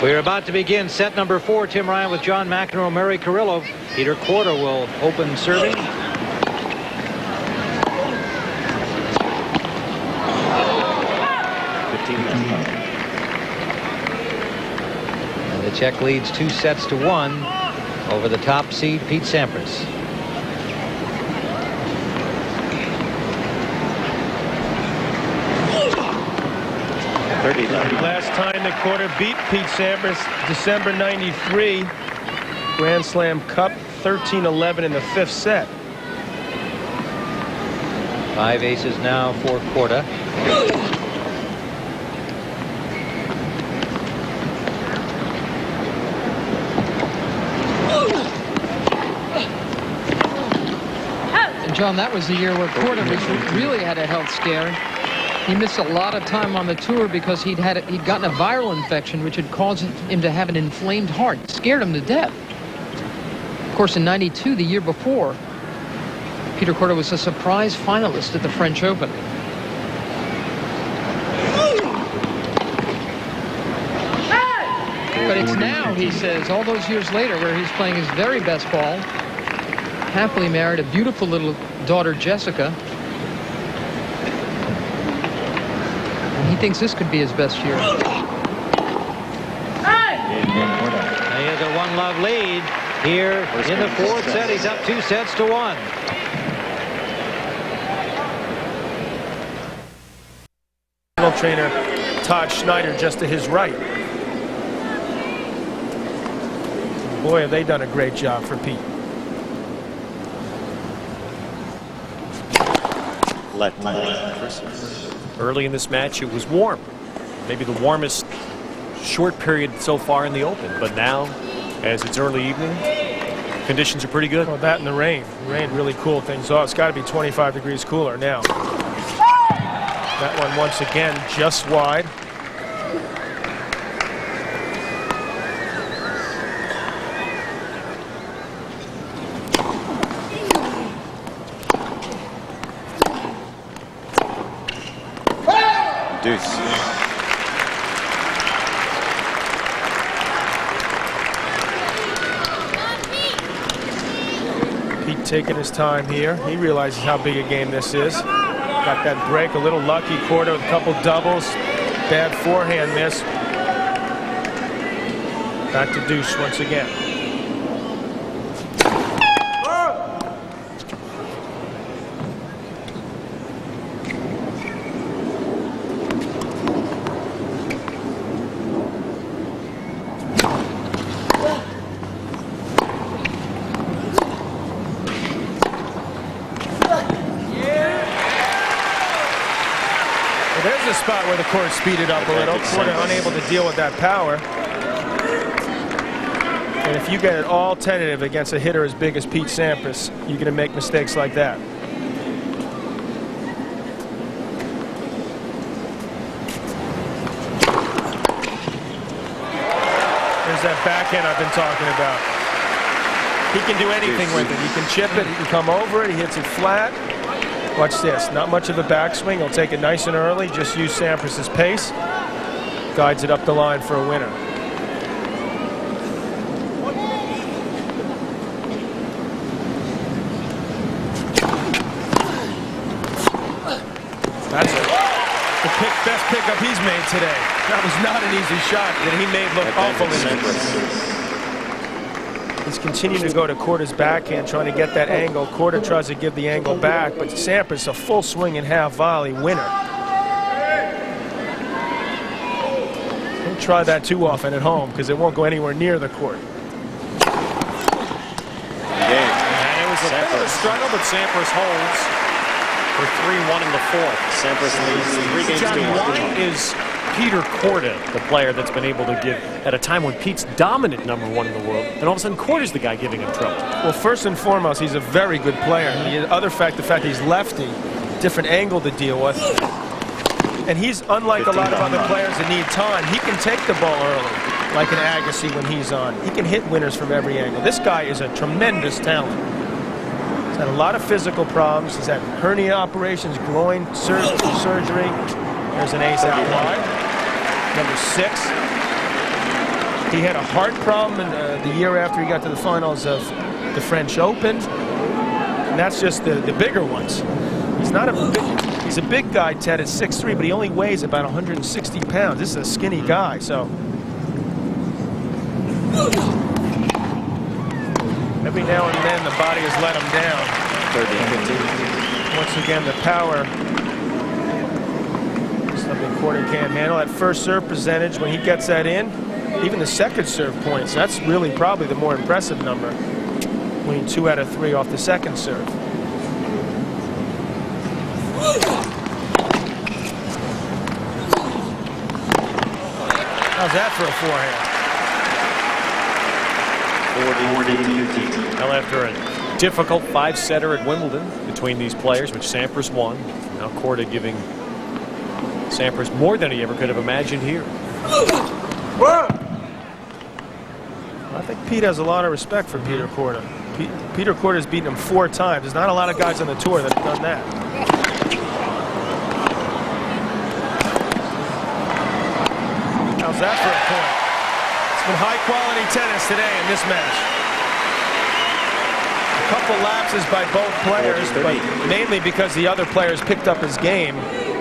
We're about to begin set number 4. Tim Ryan with John McEnroe, Mary Carrillo. Peter Korda will open serving. And the Czech leads 2 sets to 1 over the top seed Pete Sampras. Last time that Korda beat Pete Sampras, December '93, Grand Slam Cup, 13-11 in the 5th set. 5 aces now for Korda. And John, that was the year where Korda really had a health scare. He missed a lot of time on the tour because he'd gotten a viral infection which had caused him to have an inflamed heart. It scared him to death. Of course, in '92, the year before, Peter Korda was a surprise finalist at the French Open. But it's now, he says, all those years later, where he's playing his very best ball, happily married, a beautiful little daughter, Jessica. He thinks this could be his best year. He has a 1-love lead here in the 4th set. He's up 2 sets to 1. Trainer Todd Schneider just to his right. Boy, have they done a great job for Pete. Early in this match, it was warm. Maybe the warmest short period so far in the Open. But now, as it's early evening, conditions are pretty good. Well, that and the rain. The rain really cooled things off. It's got to be 25 degrees cooler now. That one once again just wide. Deuce. Pete taking his time here. He realizes how big a game this is. Got that break, a little lucky. Korda with a couple doubles. Bad forehand miss. Back to deuce once again. There's a spot where the court speeded up a little. Korda unable to deal with that power. And if you get it all tentative against a hitter as big as Pete Sampras, you're going to make mistakes like that. There's that backhand I've been talking about. He can do anything with it. He can chip it, he can come over it, he hits it flat. Watch this, not much of a backswing. He'll take it nice and early, just use Sampras' pace. Guides it up the line for a winner. That's it. The best pickup he's made today. That was not an easy shot that he made look awful in it. He's continuing to go to Korda's backhand, trying to get that angle. Korda tries to give the angle back, but Sampras a full swing and half volley winner. Don't try that too often at home because it won't go anywhere near the court. And it was a bit of a struggle, but Sampras holds for 3-1 in the 4th. Sampras leads 3 games to 1. Why is Peter Korda the player that's been able to give at a time when Pete's dominant #1 in the world, and all of a sudden Korda's the guy giving him trouble? Well, first and foremost, he's a very good player. The other fact, the fact he's lefty, different angle to deal with. And he's unlike a lot of other players that need time. He can take the ball early, like an Agassi when he's on. He can hit winners from every angle. This guy is a tremendous talent. He's had a lot of physical problems. He's had hernia operations, groin surgery. There's an ace out wide. Number 6. He had a heart problem in the year after he got to the finals of the French Open. And that's just the bigger ones. He's a big guy, Ted, at 6'3", but he only weighs about 160 pounds. This is a skinny guy, so. Every now and then the body has let him down. 30-15. Once again, the power. Something Korda can't handle. That first serve percentage, when he gets that in, even the second serve points, that's really probably the more impressive number. Winning 2 out of 3 off the second serve. How's that for a forehand? 40-15. Well, after a difficult 5-setter at Wimbledon between these players, which Sampras won, now Korda giving Sampras more than he ever could have imagined here. I think Pete has a lot of respect for Peter Korda. Peter Korda has beaten him 4 times. There's not a lot of guys on the tour that have done that. How's that for a point? It's been high-quality tennis today in this match. A couple lapses by both players, but mainly because the other players picked up his game.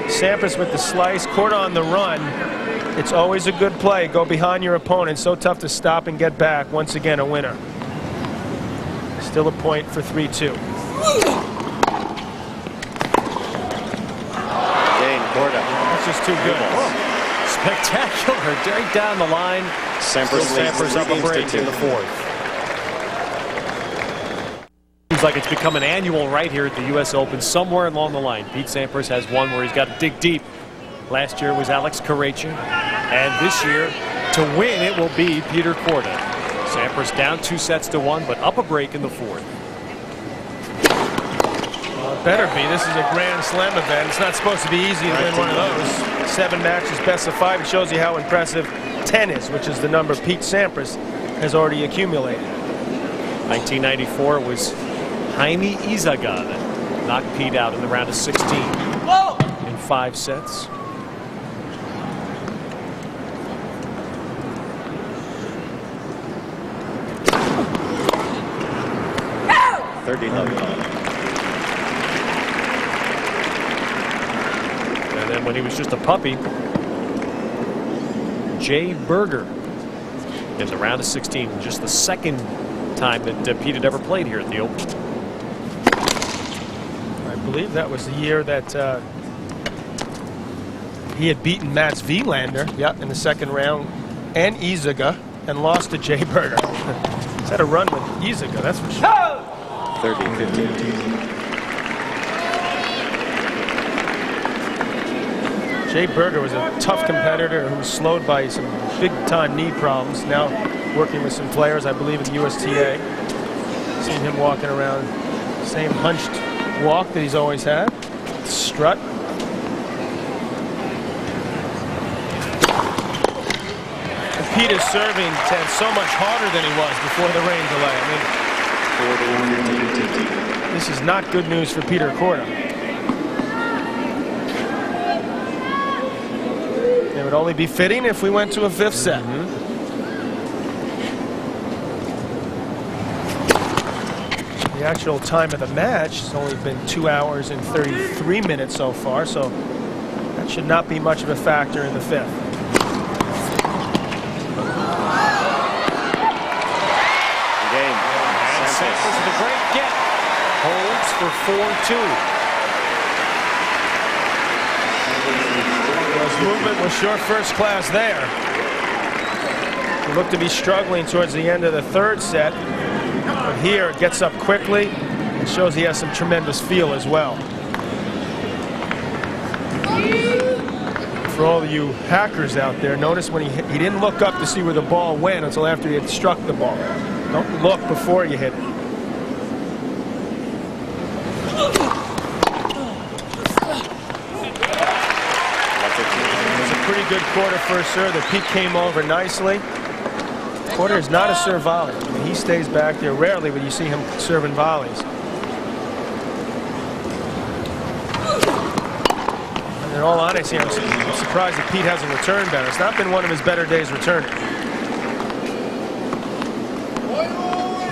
Sampras with the slice, Korda on the run. It's always a good play. Go behind your opponent. So tough to stop and get back. Once again, a winner. Still a point for 3-2. Game, Korda. That's just too good. Spectacular, right down the line. Sampras up a break in the 4th. Seems like it's become an annual right here at the U.S. Open, somewhere along the line. Pete Sampras has one where he's got to dig deep. Last year was Alex Corretja, and this year, to win, it will be Peter Korda. Sampras down 2-1, but up a break in the 4th. Well, it better be. This is a Grand Slam event. It's not supposed to be easy to win one of those. 7 matches, best of 5. It shows you how impressive 10 is, which is the number Pete Sampras has already accumulated. 1994 was Jaime Izaga that knocked Pete out in the round of 16 in 5 sets. And then when he was just a puppy, Jay Berger in the round of 16, just the second time that Pete had ever played here at the Open. I believe that was the year that he had beaten Mats Wilander in the second round and Izaga and lost to Jay Berger. He's had a run with Izaga, that's for sure. 30-15. Jay Berger was a tough competitor who was slowed by some big-time knee problems. Now working with some players, I believe, in the USTA. Seen him walking around, same hunched walk that he's always had. Strut. And Pete is serving Ted so much harder than he was before the rain delay. I mean, this is not good news for Peter Korda. It would only be fitting if we went to a 5th set. The actual time of the match has only been 2 hours and 33 minutes so far, so that should not be much of a factor in the 5th. Sampras with a great get. Holds for 4-2. His movement was sure first class there. He looked to be struggling towards the end of the 3rd set. But here it gets up quickly. It shows he has some tremendous feel as well. For all of you hackers out there, notice when he didn't look up to see where the ball went until after he had struck the ball. Don't look before you hit it. It's a pretty good Korda first serve. The Pete came over nicely. Korda is not a serve volley. I mean, he stays back there. Rarely would you see him serving volleys. And in all honesty, I'm surprised that Pete hasn't returned better. It's not been one of his better days returning.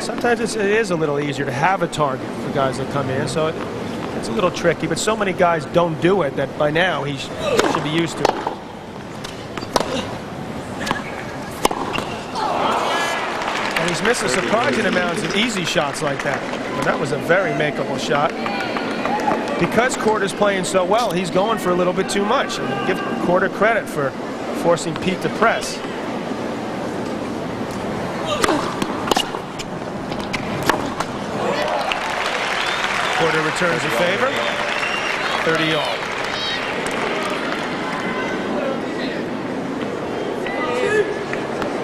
Sometimes it is a little easier to have a target for guys that come in, so it's a little tricky, but so many guys don't do it that by now he should be used to it. And he's missed a surprising amount of easy shots like that. But that was a very makeable shot. Because Korda's playing so well, he's going for a little bit too much. And give Korda credit for forcing Pete to press. Korda returns a favor. 30 all.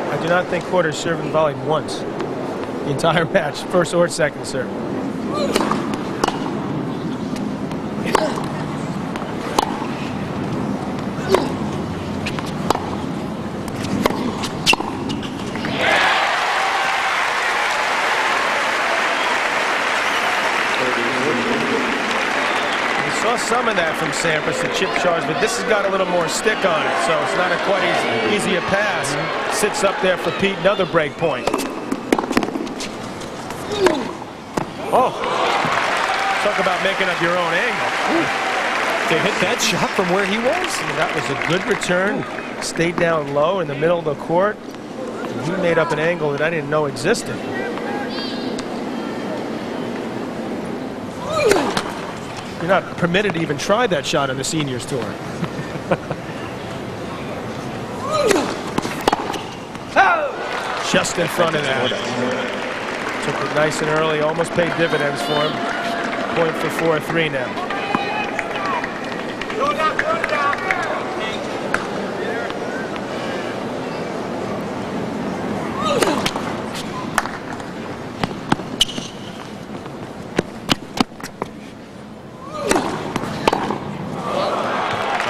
I do not think Korda served and volleyed once the entire match, first or second serve. Some of that from Sampras, the chip charge, but this has got a little more stick on it, so it's not a quite easy a pass. Sits up there for Pete, another break point. Oh, talk about making up your own angle. To hit that shot from where he was. That was a good return. Stayed down low in the middle of the court. He made up an angle that I didn't know existed. You're not permitted to even try that shot on the seniors tour. Just in front of that. Took it nice and early, almost paid dividends for him. Point for 4-3 now.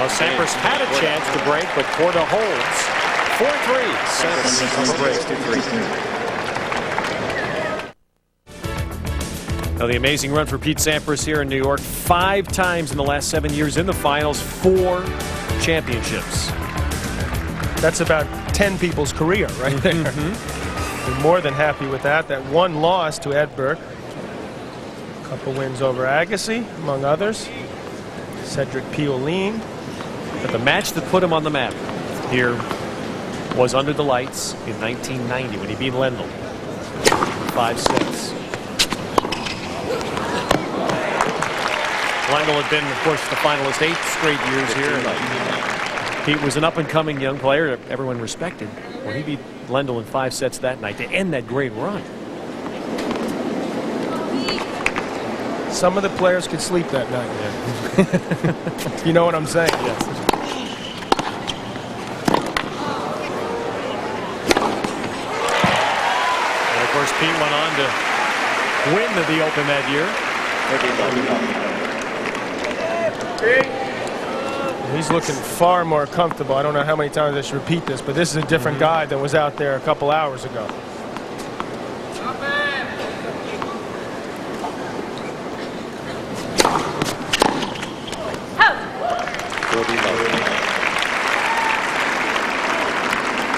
Sampras had a chance to break, but Korda holds. 4-3. Now the amazing run for Pete Sampras here in New York. 5 times in the last 7 years in the finals. 4 championships. That's about 10 people's career right there. We're more than happy with that. That one loss to Ed Burke. A couple wins over Agassi, among others. Cedric Pioline. But the match that put him on the map here was under the lights in 1990 when he beat Lendl. 5 sets. Lendl had been, of course, the finalist 8 straight years here. Pete was an up-and-coming young player everyone respected. Well, he beat Lendl in 5 sets that night to end that great run. Some of the players could sleep that night. Yeah. You know what I'm saying? Yes. And of course, Pete went on to win the Open that year. He's looking far more comfortable. I don't know how many times I should repeat this, but this is a different guy than was out there a couple hours ago.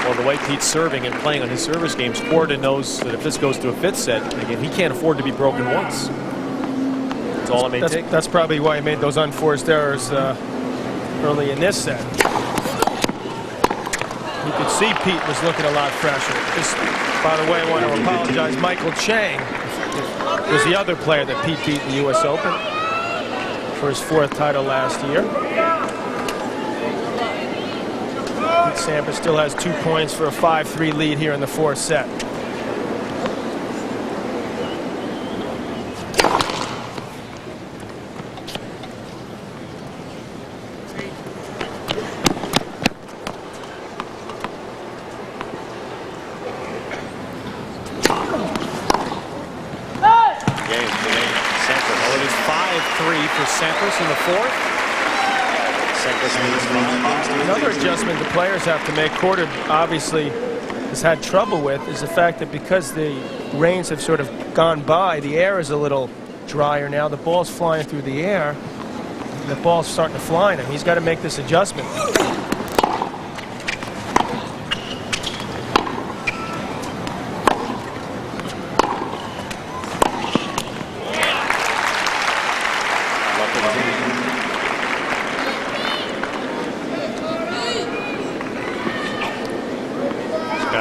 Well, the way Pete's serving and playing on his service games, Korda knows that if this goes to a 5th set, again, he can't afford to be broken once. That's all it may take. That's probably why he made those unforced errors early in this set. You could see Pete was looking a lot fresher. Just, by the way, I want to apologize. Michael Chang was the other player that Pete beat in the U.S. Open for his 4th title last year. Pete Sampras still has 2 points for a 5-3 lead here in the 4th set. Well, it is 5-3 for Sampras in the 4th. Another adjustment the players have to make, Korda obviously has had trouble with, is the fact that because the rains have sort of gone by, the air is a little drier now. The ball's flying through the air. And the ball's starting to fly in him. He's got to make this adjustment.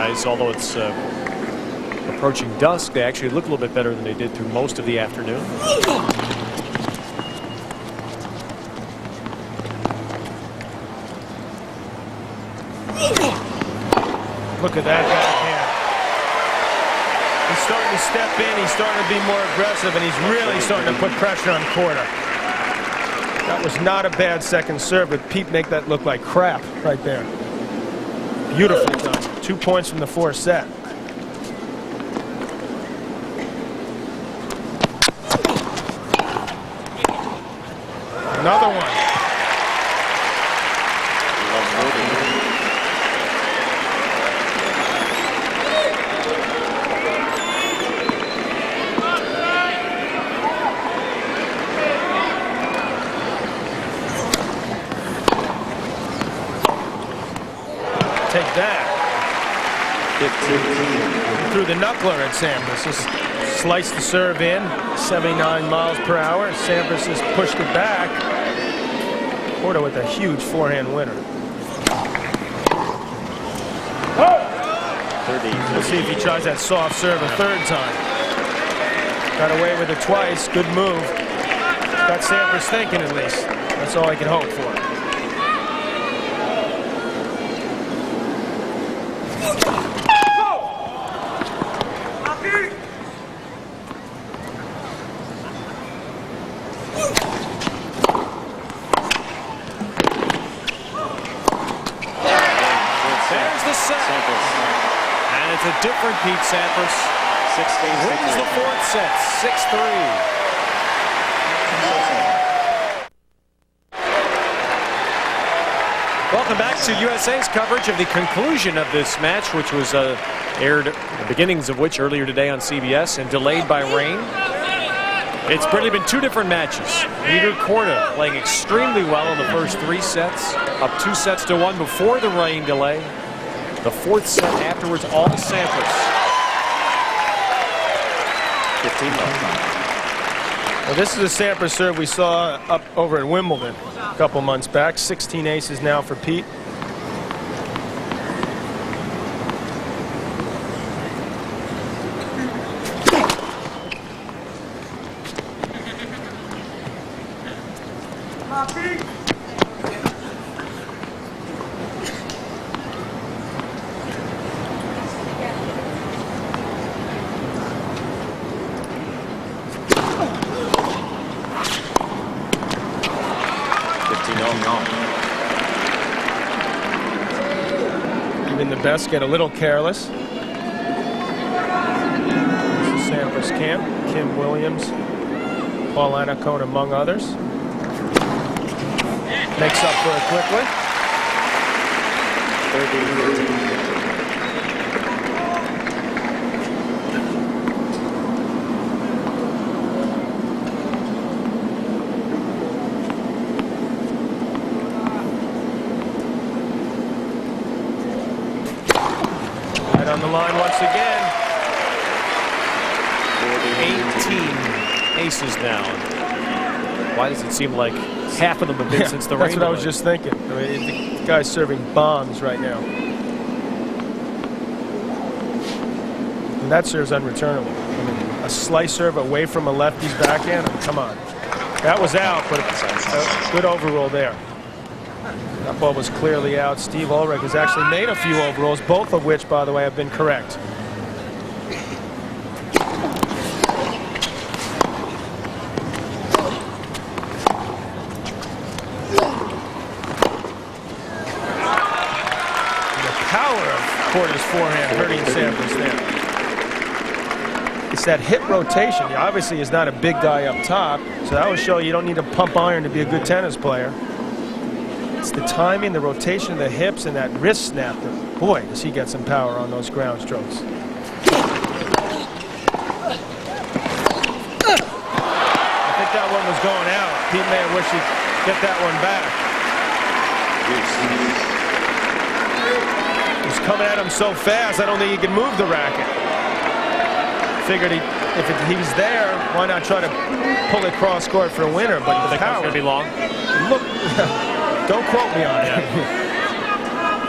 skies, although it's approaching dusk, they actually look a little bit better than they did through most of the afternoon. Look at that backhand. He's starting to step in. He's starting to be more aggressive, and he's really starting to put pressure on Korda. That was not a bad second serve, but Pete make that look like crap right there. Beautifully done. 2 points from the fourth set. Another one. Take that. 15. Threw the knuckler at Sampras. Just sliced the serve in, 79 miles per hour. Sampras has pushed it back. Korda with a huge forehand winner. 30. We'll see if he tries that soft serve a third time. Got away with it twice. Good move. Got Sampras thinking at least. That's all I can hope for. There's the set. And it's a different Pete Sampras. 16. Wins the fourth set, 6-3. Welcome back to USA's coverage of the conclusion of this match, which was aired, the beginnings of which earlier today on CBS and delayed by rain. It's really been two different matches. Peter Korda playing extremely well in the first 3 sets, up 2-1 before the rain delay. The fourth set afterwards, all Sampras. 15. Well, this is a Sampras serve we saw up over at Wimbledon a couple months back. 16 aces now for Pete. Even the best get a little careless. This is Sampras camp. Kim Williams, Paul Anacone among others. Makes up for it quickly. 30. On the line once again. 18 aces now. Why does it seem like half of them have been since the rain That's what I was delay? just thinking. I mean, the guy's serving bombs right now. And that serve's unreturnable. I mean, a slice serve away from a lefty's backhand. I mean, come on. That was out, but a good overrule there. That ball was clearly out. Steve Ulrich has actually made a few overrules, both of which, by the way, have been correct. The power of Korda's forehand hurting Sampras there. It's that hip rotation. He obviously is not a big guy up top, so that would show you don't need to pump iron to be a good tennis player. It's the timing, the rotation of the hips, and that wrist snap. That, boy, does he get some power on those ground strokes. I think that one was going out. Pete may have wished he'd get that one back. He was coming at him so fast, I don't think he could move the racket. Figured if he's there, why not try to pull it cross court for a winner? But the power going to be long. Look. Don't quote me on it.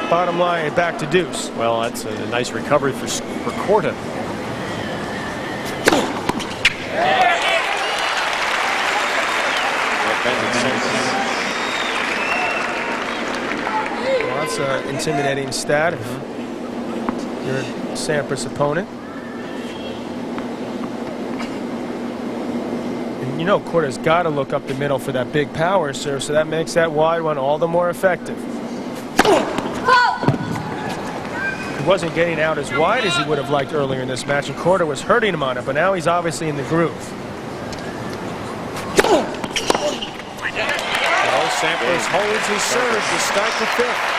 Bottom line, back to deuce. Well, that's a nice recovery for Korda. Well, that's an intimidating stat. Your Sampras opponent. And you know, Korda's got to look up the middle for that big power serve, so that makes that wide one all the more effective. He wasn't getting out as wide as he would have liked earlier in this match, and Korda was hurting him on it, but now he's obviously in the groove. Well, Sampras holds his serve to start the fifth.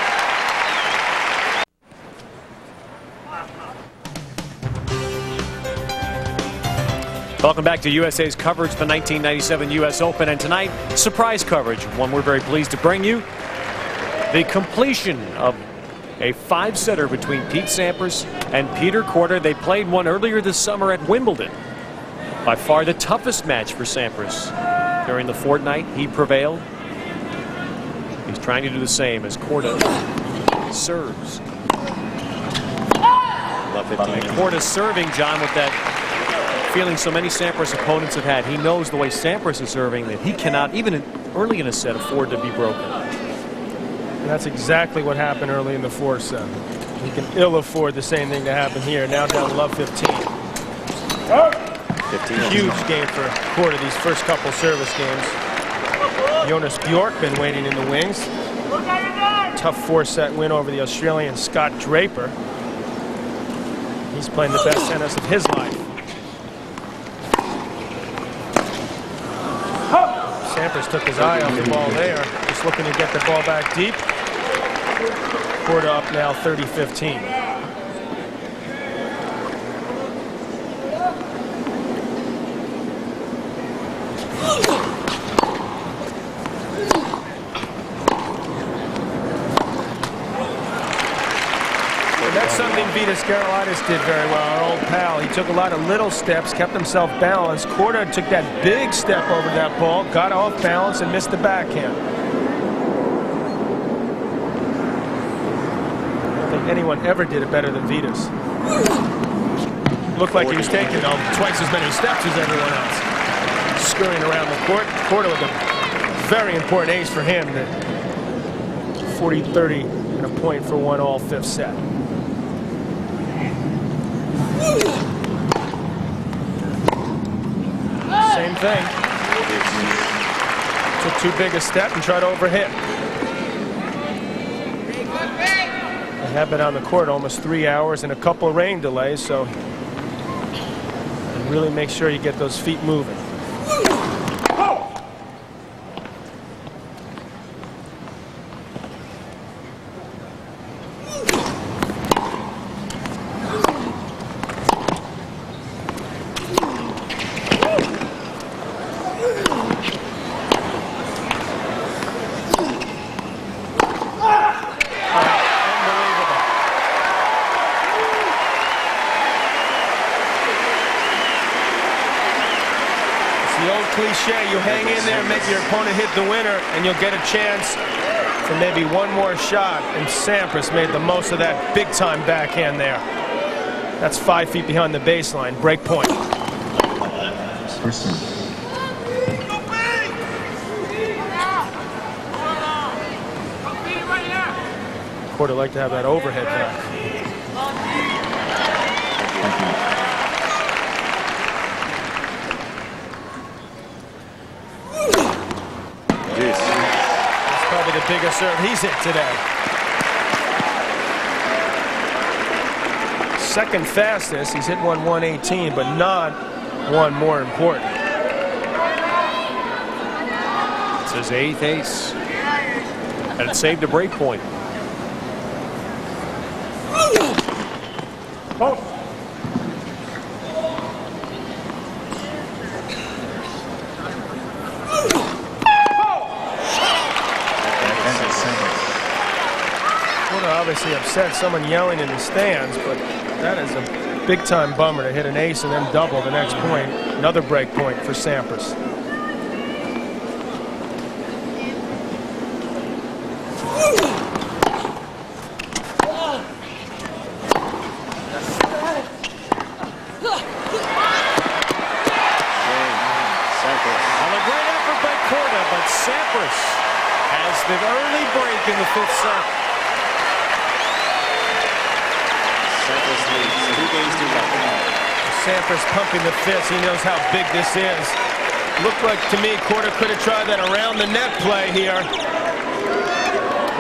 Welcome back to USA's coverage of the 1997 U.S. Open, and tonight, surprise coverage, one we're very pleased to bring you. The completion of a five-setter between Pete Sampras and Peter Korda. They played one earlier this summer at Wimbledon. By far the toughest match for Sampras. During the fortnight, he prevailed. He's trying to do the same as Korda serves. And Korda serving, John, with that feeling so many Sampras opponents have had. He knows the way Sampras is serving that he cannot, even early in a set, afford to be broken. And that's exactly what happened early in the fourth set. He can ill afford the same thing to happen here. Now down to love 15. 15. Huge game for Korda these first couple service games. Jonas Bjorkman waiting in the wings. Tough four-set win over the Australian Scott Draper. He's playing the best tennis of his life. Sampras took his eye off the ball there. Just looking to get the ball back deep. Korda up now 30-15. That's something Vitas Gerulaitis did very well, our old pal. He took a lot of little steps, kept himself balanced. Korda took that big step over that ball, got off balance, and missed the backhand. I don't think anyone ever did it better than Vitas. Looked like he was taking twice as many steps as everyone else. Scurrying around the court. Korda with a very important ace for him. 40-30 and a point for 1-all fifth set. Same thing. Took too big a step and tried to overhit. They have been on the court almost 3 hours and a couple of rain delays, so really make sure you get those feet moving. Cliche, you hang in there, make your opponent hit the winner, and you'll get a chance for maybe one more shot. And Sampras made the most of that big-time backhand there. That's 5 feet behind the baseline. Break point. Korda like to have that overhead back. The biggest serve he's hit today. Second fastest, he's hit one 118, but not one more important. It's his 8th ace, and it saved a break point. Obviously upset, someone yelling in the stands, but that is a big-time bummer to hit an ace and then double the next point. Another break point for Sampras. fifth set. Sampras leads 2 games to 1. Sampras pumping the fist. He knows how big this is. Looked like to me Korda could have tried that around the net play here.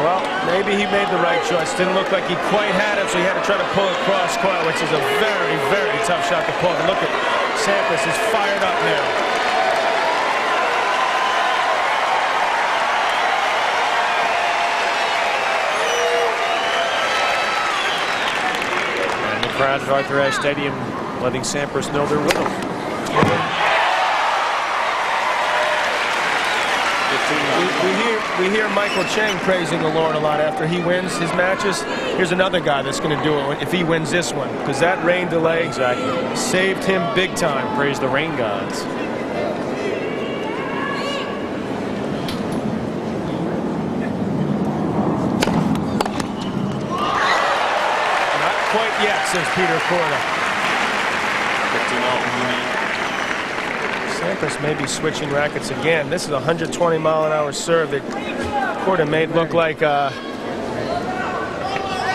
Well, maybe he made the right choice. Didn't look like he quite had it, so he had to try to pull it cross court, which is a very, very tough shot to pull. And look at Sampras is fired up now. And the crowd at Arthur Ashe Stadium letting Sampras know they're with him. We hear Michael Chang praising the Lord a lot after he wins his matches. Here's another guy that's going to do it if he wins this one, because that rain delay saved him big time. Praise the rain gods. Not quite yet, says Peter Korda. 15-all. Sampras may be switching rackets again. This is a 120-mile-an-hour serve that Korda made look like a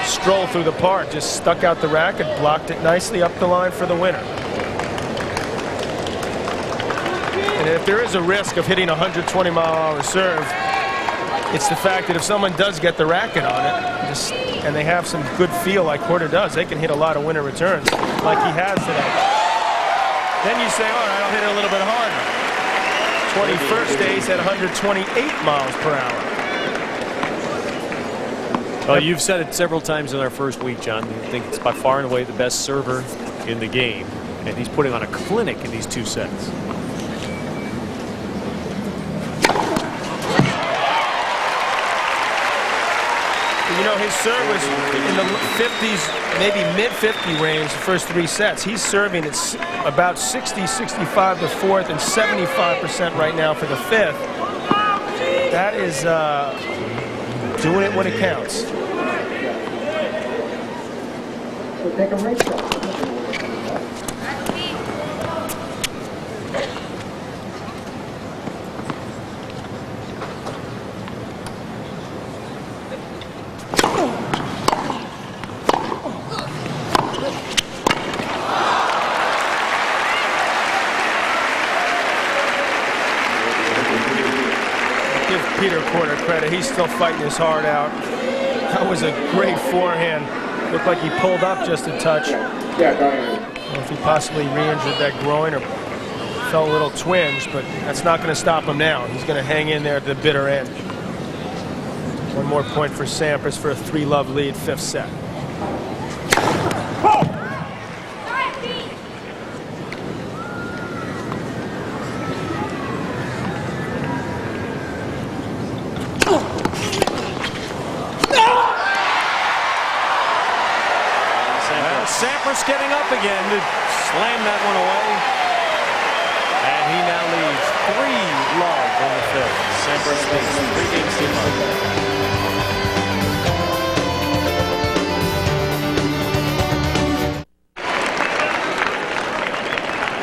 stroll through the park. Just stuck out the racket, blocked it nicely up the line for the winner. And if there is a risk of hitting a 120-mile-an-hour serve, it's the fact that if someone does get the racket on it, and they have some good feel like Korda does, they can hit a lot of winner returns like he has today. Then you say, all right, I'll hit it a little bit harder. 21st days at 128 miles per hour. Well, you've said it several times in our first week, John. You think it's by far and away the best server in the game. And he's putting on a clinic in these 2 sets. You know, his serve was in the 50s, maybe mid-50 range the first 3 sets. He's serving at about 60, 65 the fourth, and 75% right now for the fifth. That is doing it when it counts. We'll take a break shot. Peter Korda credit. He's still fighting his heart out. That was a great forehand. Looked like he pulled up just a touch. Yeah, go ahead. I don't know if he possibly re-injured that groin or felt a little twinge, but that's not going to stop him now. He's going to hang in there at the bitter end. One more point for Sampras for a 3-love lead, 5th set. Sampras getting up again to slam that one away. And he now leads 3-love in the 5th. Sampras leads 3 games to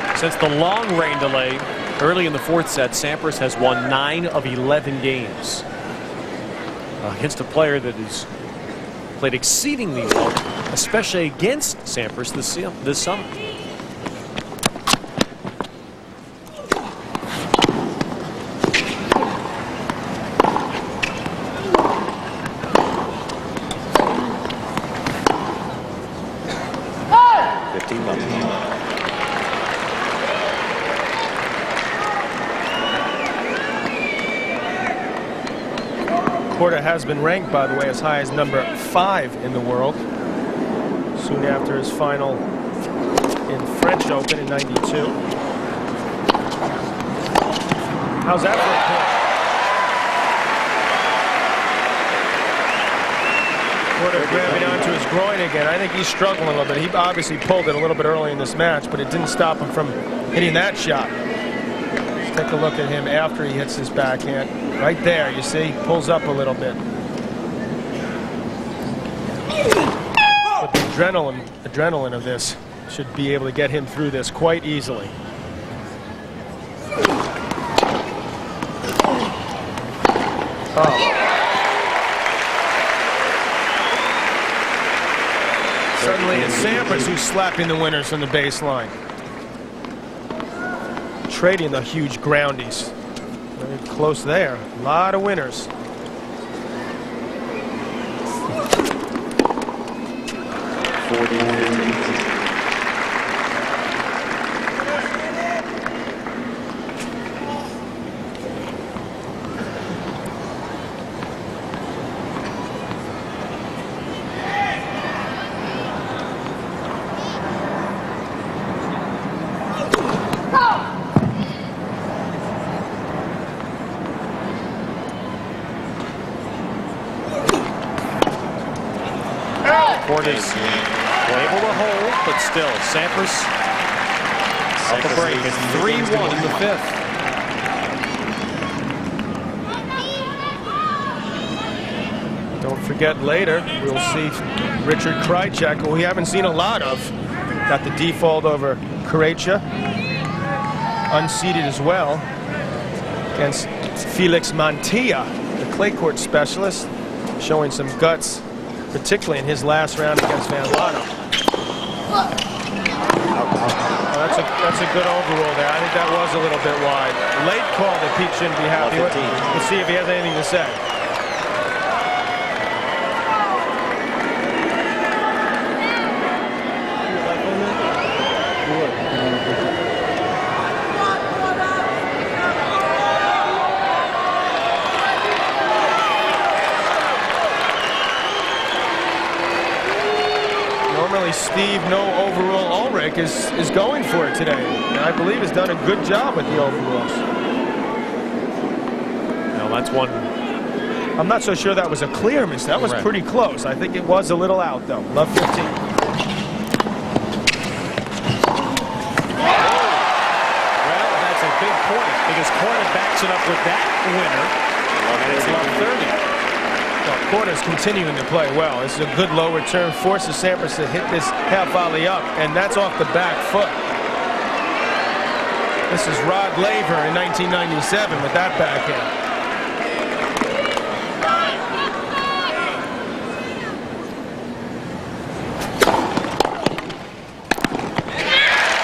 1. Since the long rain delay early in the 4th set, Sampras has won 9 of 11 games against a player that has played exceedingly well, especially against Sampras this summer. Korda has been ranked, by the way, as high as number 5 in the world. Soon after his final in French Open in '92. How's that for a point? Korda grabbing onto his groin again. I think he's struggling a little bit. He obviously pulled it a little bit early in this match, but it didn't stop him from hitting that shot. Let's take a look at him after he hits his backhand. Right there, you see, pulls up a little bit. But the adrenaline of this should be able to get him through this quite easily. Oh. Suddenly it's Sampras who's slapping the winners from the baseline. Trading the huge groundies. Very close there. A lot of winners. Korda's able to hold, but still, Sampras off the break. It's 3-1 in the fifth. Don't forget later, we'll see Richard Krajicek, who we haven't seen a lot of. Got the default over Korda, unseeded as well, against Felix Mantilla, the clay court specialist, showing some guts, particularly in his last round against Van Lano. Oh, that's a good overrule there. I think that was a little bit wide. Late call that Pete shouldn't be happy with. Let's see if he has anything to say. Steve, no overall Ulrich is going for it today. And I believe has done a good job with the overalls. Now that's one. I'm not so sure that was a clear miss. That was pretty close. I think it was a little out, though. Love 15. Well, that's a big point because Korda backs it up with that winner. And it's love 30. Korda's continuing to play well. This is a good low return. Forces Sampras to hit this half volley up, and that's off the back foot. This is Rod Laver in 1997 with that backhand.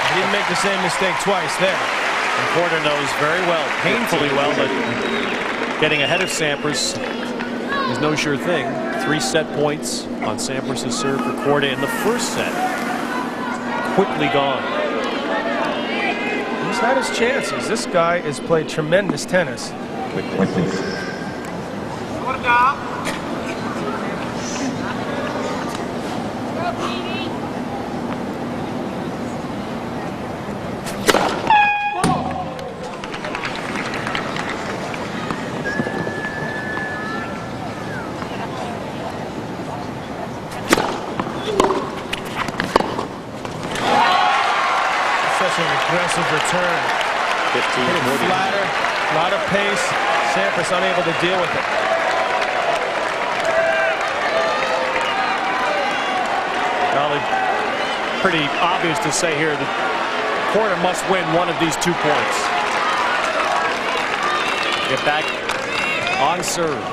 He didn't make the same mistake twice there. And Korda knows very well, painfully well, that getting ahead of Sampras is no sure thing. 3 set points on Sampras' serve for Korda in the first set. Quickly gone. He's had his chances. This guy has played tremendous tennis. Aggressive return. 15, flatter, a lot of pace. Sampras unable to deal with it. Well, it's pretty obvious to say here that Korda must win one of these 2 points. Get back on serve.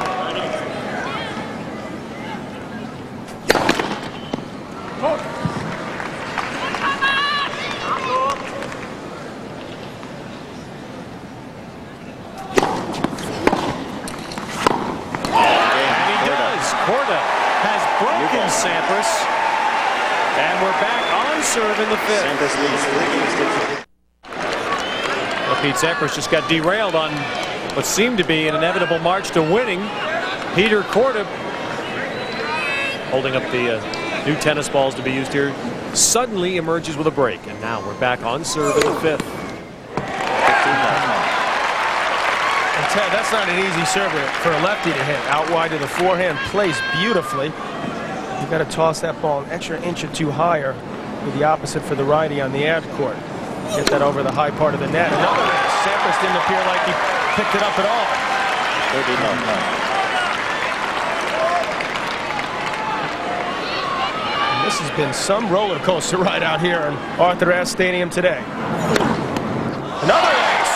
Sampras, and we're back on serve in the fifth. Sampras leads 3 games to. Well, Pete Sampras just got derailed on what seemed to be an inevitable march to winning. Peter Korda, holding up the new tennis balls to be used here, suddenly emerges with a break, and now we're back on serve in the fifth. And Ted, that's not an easy serve for a lefty to hit. Out wide to the forehand, plays beautifully. You've got to toss that ball an extra inch or 2 higher with the opposite for the righty on the ad court. Get that over the high part of the net. Another miss. Sampras didn't appear like he picked it up at all. And this has been some roller coaster ride out here in Arthur Ashe Stadium today. Another ace.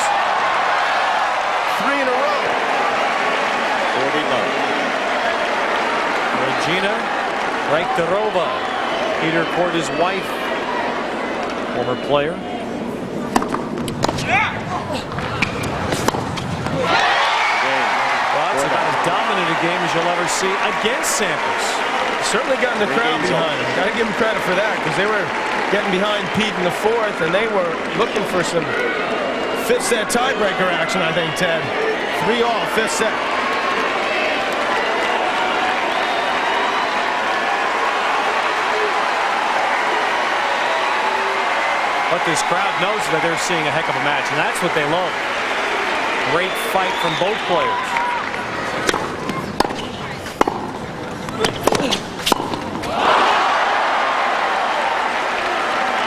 3 in a row. 40 Regina Rektorova Peter Korda's wife, former player. Well, that's about as dominant a game as you'll ever see against Sampras. Certainly gotten the crowd behind him. Got to give him credit for that, because they were getting behind Pete in the fourth, and they were looking for some fifth set tiebreaker action, I think, Ted. 3-all, fifth set. But this crowd knows that they're seeing a heck of a match, and that's what they love. Great fight from both players.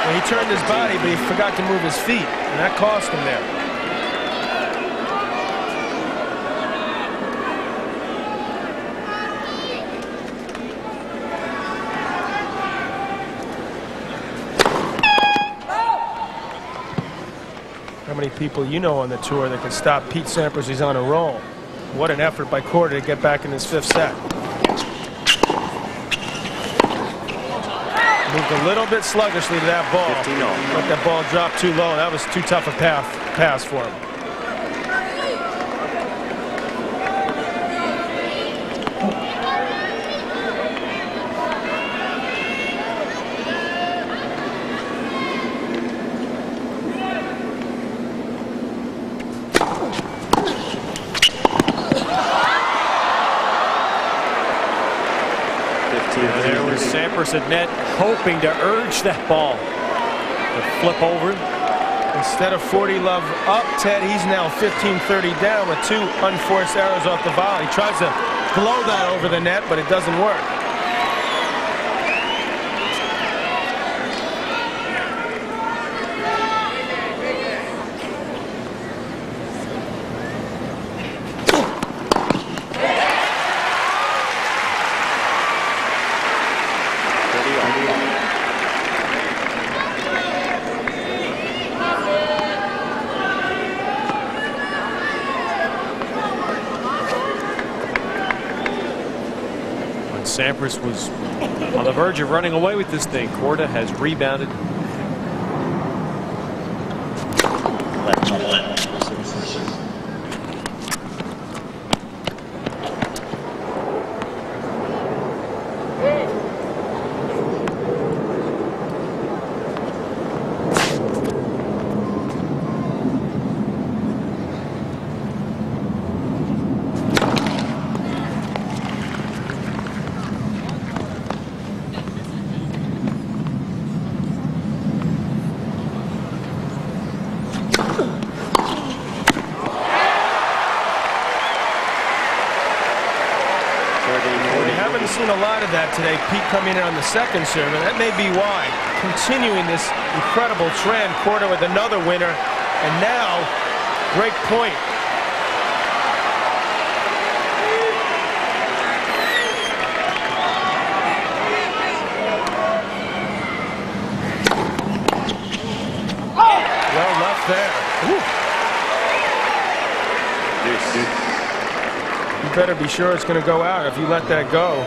Well, he turned his body, but he forgot to move his feet, and that cost him there. How many people you know on the tour that can stop Pete Sampras? He's on a roll. What an effort by Korda to get back in this fifth set. Moved a little bit sluggishly to that ball. 15-all. Let that ball drop too low. That was too tough a pass for him. There was Sampras at net, hoping to urge that ball to flip over. Instead of 40 love up, Ted, he's now 15-30 down with 2 unforced errors off the volley. He tries to blow that over the net, but it doesn't work. Sampras was on the verge of running away with this thing. Korda has rebounded. Seen a lot of that today. Pete coming in on the second serve, and that may be why. Continuing this incredible trend, Korda with another winner, and now break point. Well left there. You better be sure it's going to go out if you let that go.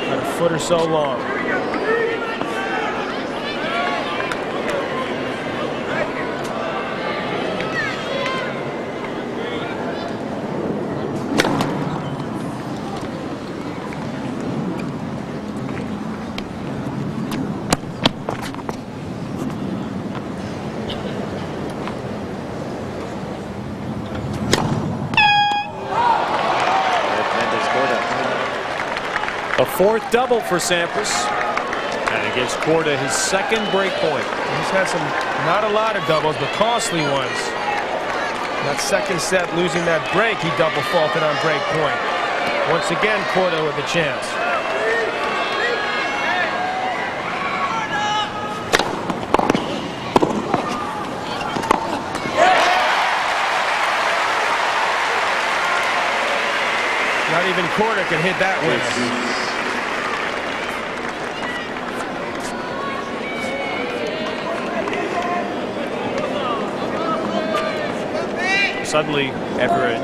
Got a foot or so long. A fourth double for Sampras, and it gives Korda his second break point. He's had some, not a lot of doubles, but costly ones. That second set, losing that break, he double faulted on break point. Once again, Korda with a chance. Not even Korda can hit that winner. Suddenly, after a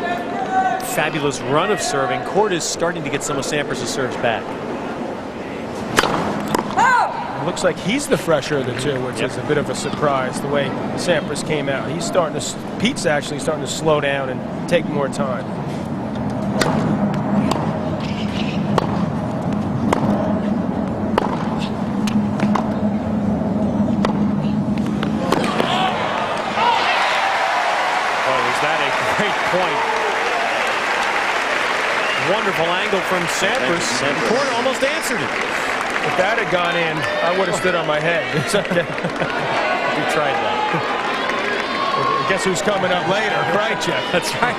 fabulous run of serving, Korda is starting to get some of Sampras' serves back. It looks like he's the fresher of the two, which is a bit of a surprise, the way Sampras came out. He's starting to, Pete's actually starting to slow down and take more time. Point. Wonderful angle from Sampras. Korda almost answered it. If that had gone in, I would have stood on my head. You tried that. Well, guess who's coming up later? Krychek. That's right.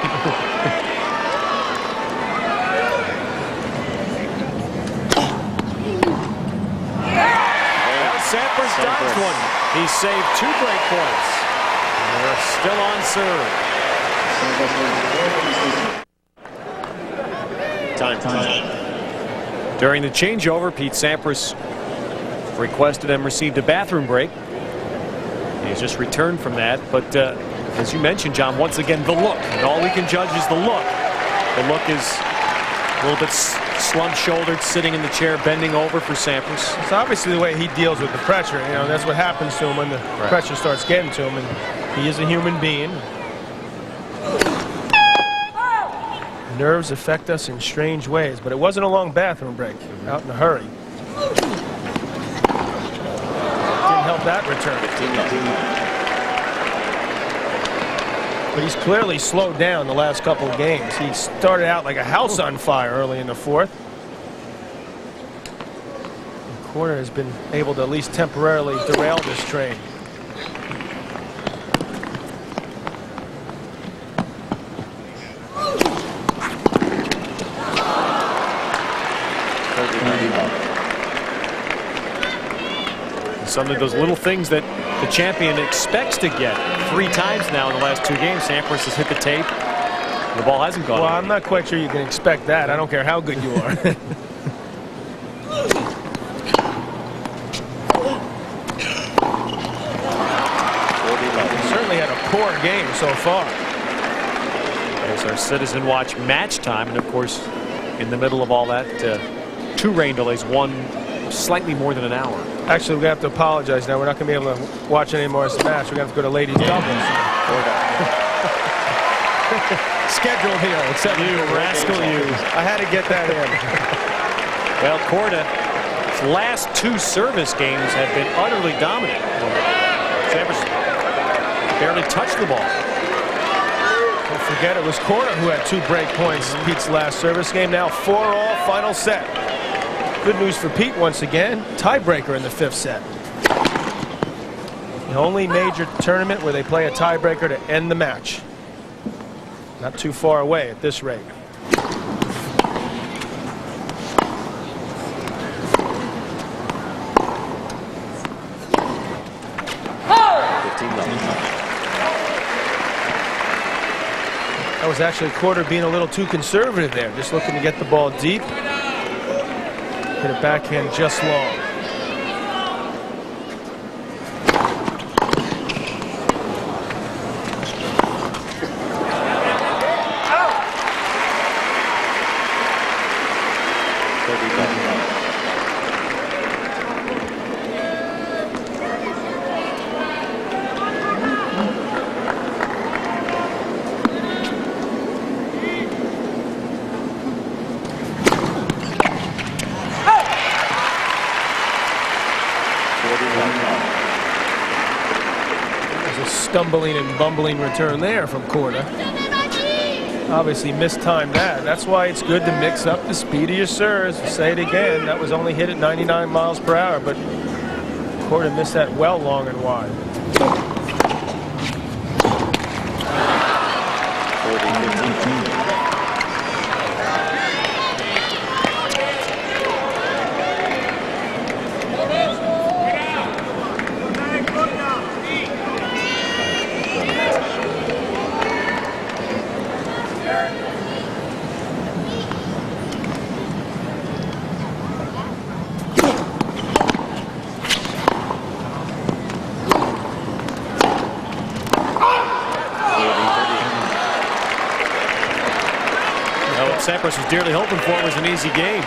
Sampras dodged one. He saved 2 break points. And they're still on serve. Time. During the changeover, Pete Sampras requested and received a bathroom break. He's just returned from that. But as you mentioned, John, once again, the look. And all we can judge is the look. The look is a little bit slump-shouldered, sitting in the chair, bending over for Sampras. It's obviously the way he deals with the pressure. You know, that's what happens to him when the pressure starts getting to him. And he is a human being. Nerves affect us in strange ways, but it wasn't a long bathroom break. Out in a hurry. Didn't help that return. But he's clearly slowed down the last couple of games. He started out like a house on fire early in the fourth. And Korda has been able to at least temporarily derail this train. Some of those little things that the champion expects to get. 3 times now in the last 2 games, Sampras has hit the tape. The ball hasn't gone. Well, I'm not quite sure you can expect that. I don't care how good you are. Certainly had a poor game so far. There's our Citizen Watch match time, and of course, in the middle of all that, 2 rain delays, 1 slightly more than an hour. Actually, we're going to have to apologize now. We're not going to be able to watch any more of this match. We're going to have to go to ladies' doubles. Scheduled here, except you, rascal, you. I had to get that in. Well, Korda's last 2 service games have been utterly dominant. Sampras barely touched the ball. Don't forget, it was Korda who had 2 break points in Pete's last service game. Now 4-all, final set. Good news for Pete once again. Tiebreaker in the 5th set. The only major tournament where they play a tiebreaker to end the match. Not too far away at this rate. That was actually Korda being a little too conservative there. Just looking to get the ball deep. Hit a backhand just long. Stumbling and bumbling return there from Korda. Obviously mistimed that. That's why it's good to mix up the speed of your serves. Say it again, that was only hit at 99 miles per hour, but Korda missed that well long and wide. 40-15. Sampras was dearly hoping for was an easy game.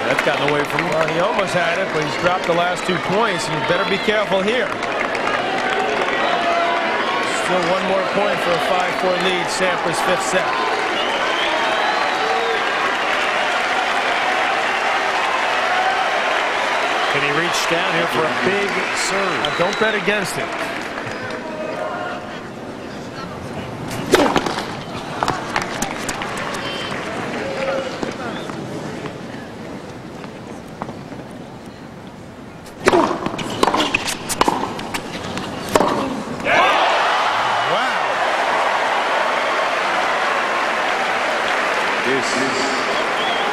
That's gotten away from him. Well, he almost had it, but he's dropped the last 2 points. You better be careful here. Still 1 more point for a 5-4 lead. Sampras 5th set. Can he reach down here for a big serve? Don't bet against it.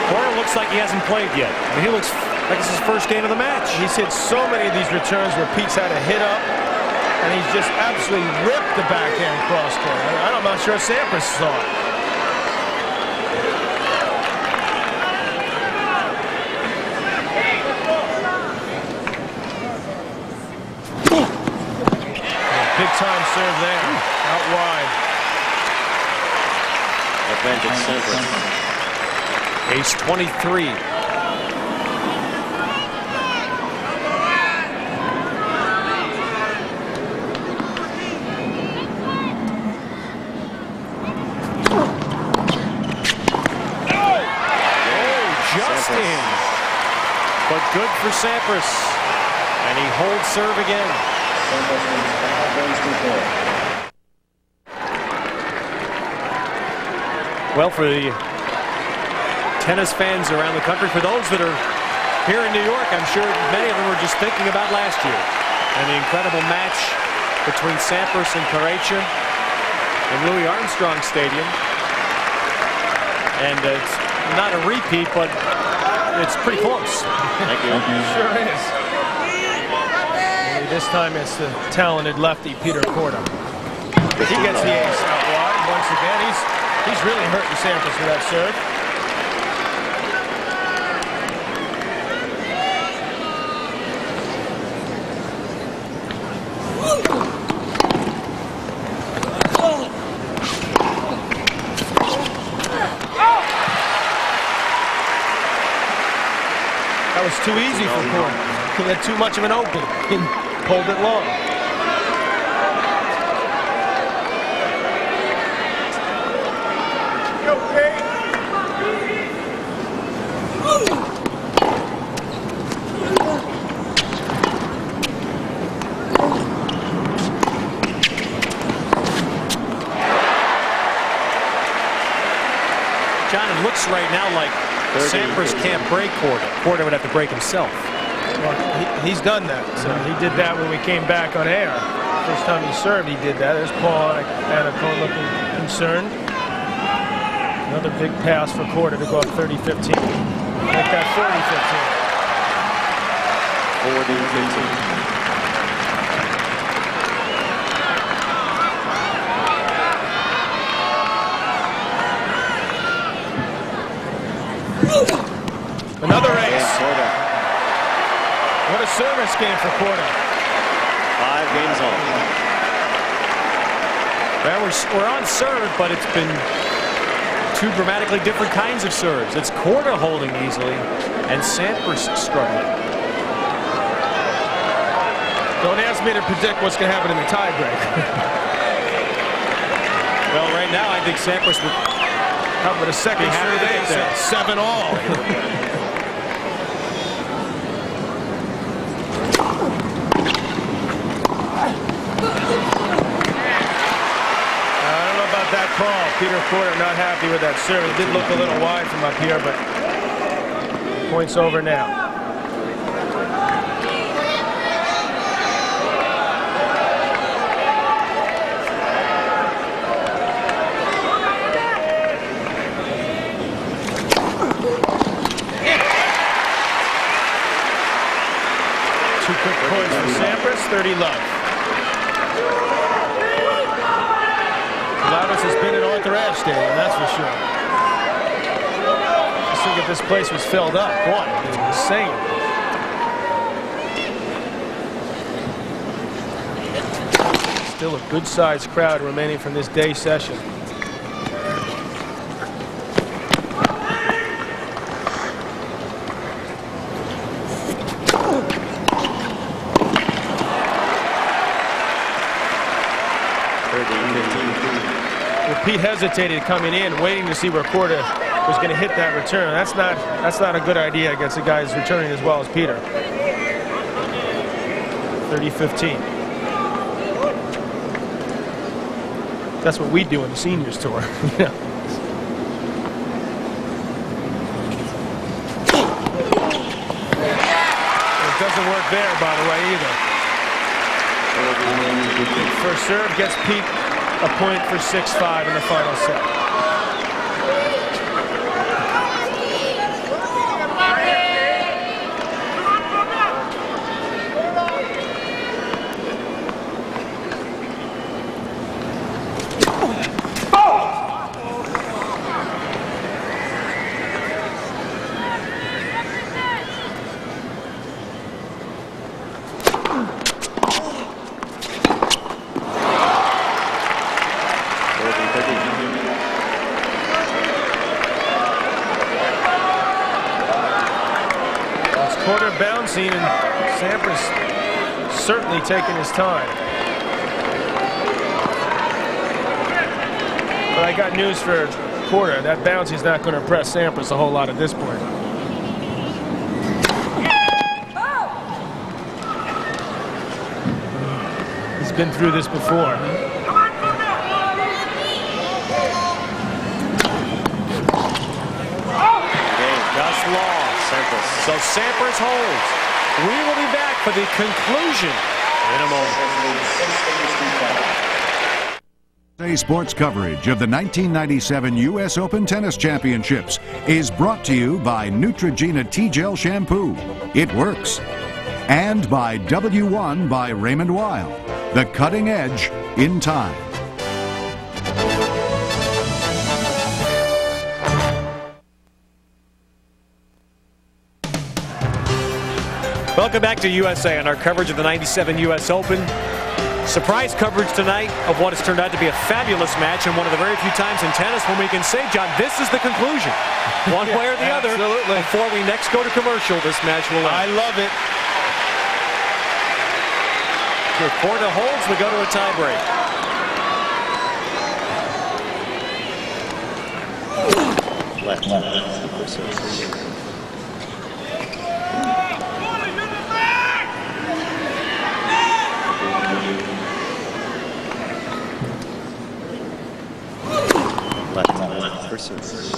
Korda looks like he hasn't played yet. I mean, he looks like it's his first game of the match. He's hit so many of these returns where Pete's had a hit up, and he's just absolutely ripped the backhand cross court. I'm not sure Sampras saw it. Big time serve there, out wide. Advantage Sampras. Ace 23. Just in. But good for Sampras. And he holds serve again. Well, for the tennis fans around the country, for those that are here in New York, I'm sure many of them were just thinking about last year and the incredible match between Sampras and Korda in Louis Armstrong Stadium. And it's not a repeat, but it's pretty close. Thank you. Sure is. Only this time it's the talented lefty Peter Korda. He gets the ace out wide once again. He's really hurting Sampras with that serve. That was too easy for Korda. He had too much of an open. He pulled it long. John, it looks right now like Sampras can't break Korda. Korda would have to break himself. Well, he's done that. So he did that when we came back on air. First time he served, he did that. There's Paul Anacone looking concerned. Another big pass for Korda to go up 30-15. Make that 40-15. Another ace. What a service game for Korda. 5 games on. Well, we're on serve, but it's been 2 dramatically different kinds of serves. It's Korda holding easily, and Sampras struggling. Don't ask me to predict what's going to happen in the tiebreak. Well, right now, I think Sampras would. How about a second serve ace at 7-all? That call, Peter Korda not happy with that serve. It did look a little wide from up here, but point's over now. Two quick points for Sampras, 30 love. Loudest has been in Arthur Ashe Stadium, that's for sure. Just think if this place was filled up. Boy, it's insane. Still a good-sized crowd remaining from this day session. Pete hesitated coming in, waiting to see where Korda was going to hit that return. That's not a good idea against a guy who's returning as well as Peter. 30-15. That's what we do in the seniors tour. Yeah. It doesn't work there, by the way, either. First serve gets Pete a point for 6-5 in the final set. Korda bouncing, and Sampras certainly taking his time. But I got news for Korda. That bouncing is not going to impress Sampras a whole lot at this point. He's been through this before. So Sampras holds. We will be back for the conclusion in a moment. Sports coverage of the 1997 U.S. Open Tennis Championships is brought to you by Neutrogena T-Gel Shampoo. It works. And by W1 by Raymond Weil. The cutting edge in time. Welcome back to USA on our coverage of the 97 U.S. Open. Surprise coverage tonight of what has turned out to be a fabulous match, and one of the very few times in tennis when we can say, John, this is the conclusion. One way or the other. Absolutely. Before we next go to commercial, this match will end. I love it. If Korda holds, we go to a tie break. Left. Left for service.